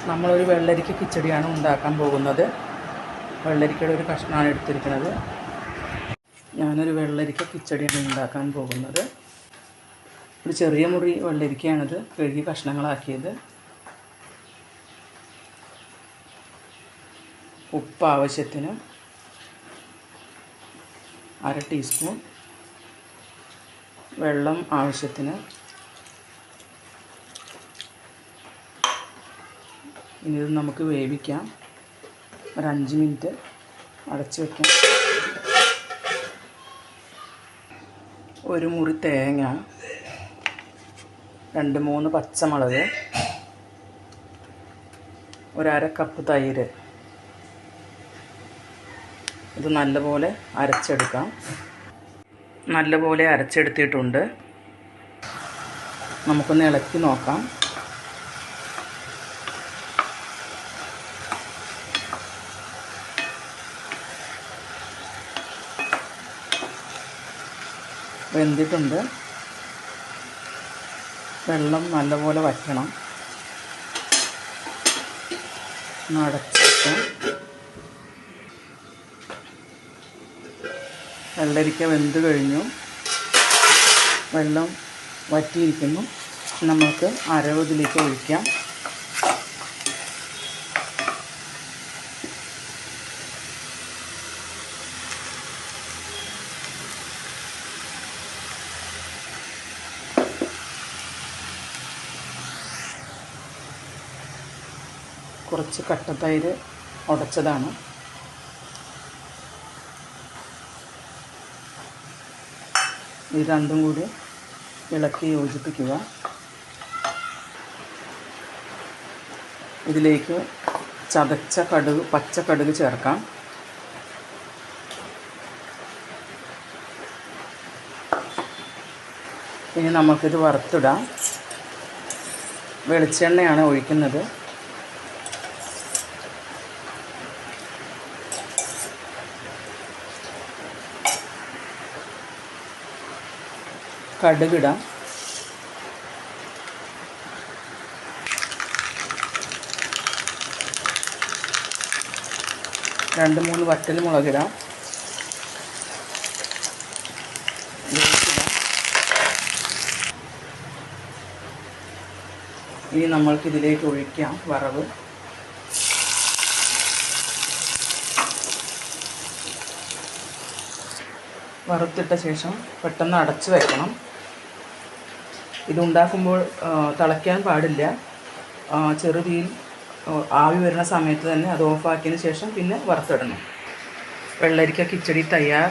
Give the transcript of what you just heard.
നമ്മളൊരു വെള്ളരിക്ക കിച്ചടിയാണ് ഉണ്ടാക്കാൻ പോകുന്നത്. വെള്ളരിക്കയുടെ ഒരു കഷ്ണമാണ് എടുത്തിരിക്കുന്നത്. ഞാനൊരു വെള്ളരിക്ക കിച്ചടിയാണ് ഉണ്ടാക്കാൻ പോകുന്നത്. ഒരു ചെറിയ മുറി വെള്ളരിക്കയാണിത്, കഴുകി കഷ്ണങ്ങളാക്കിയത്. ഉപ്പ് ആവശ്യത്തിന്, 1/2 ടീസ്പൂൺ. വെള്ളം ആവശ്യത്തിന്. ഇനി ഇത് നമുക്ക് വേവിക്കാം. ഒരു 5 മിനിറ്റ് അടച്ച് വയ്ക്കാം. ഒരു മുറി തേങ്ങ, 2-3 പച്ചമുളക്, 1/2 കപ്പ് തൈര്. ഇത് നല്ലപോലെ അരച്ചെടുക്കാം. നല്ലപോലെ അരച്ചെടുത്തിട്ടുണ്ട്. നമുക്കൊന്ന് ഇളക്കി നോക്കാം. വെന്തിട്ടുണ്ട്. വെള്ളം നല്ലപോലെ വറ്റണം. അടച്ച് വയ്ക്കാം. വെള്ളരിക്ക വെന്ത് കഴിഞ്ഞു, വെള്ളം വറ്റിയിരിക്കുന്നു. നമുക്ക് അരവ് ഇതിലേക്ക് ഒഴിക്കാം. കുറച്ച് കട്ടത്തൈര് ഉടച്ചതാണ്. ഇത് രണ്ടും കൂടി ഇളക്കി യോജിപ്പിക്കുക. ഇതിലേക്ക് ചതച്ച കടുക്, പച്ചക്കടുക് ചേർക്കാം. ഇനി നമുക്കിത് വറുത്തിടാം. വെളിച്ചെണ്ണയാണ് ഒഴിക്കുന്നത്. കടുകിടാം. രണ്ട് മൂന്ന് വറ്റൽ മുളകിടാം. ഇനി നമ്മൾക്കിതിലേക്ക് ഒഴിക്കാം വറവ്. വറുത്തിട്ട ശേഷം പെട്ടെന്ന് അടച്ച് വയ്ക്കണം. ഇതുണ്ടാക്കുമ്പോൾ തിളയ്ക്കാൻ പാടില്ല. ചെറുതീയിൽ ആവി വരുന്ന സമയത്ത് തന്നെ അത് ഓഫാക്കിയതിന് ശേഷം പിന്നെ വറുത്തിടണം. വെള്ളരിക്ക കിച്ചടി തയ്യാർ.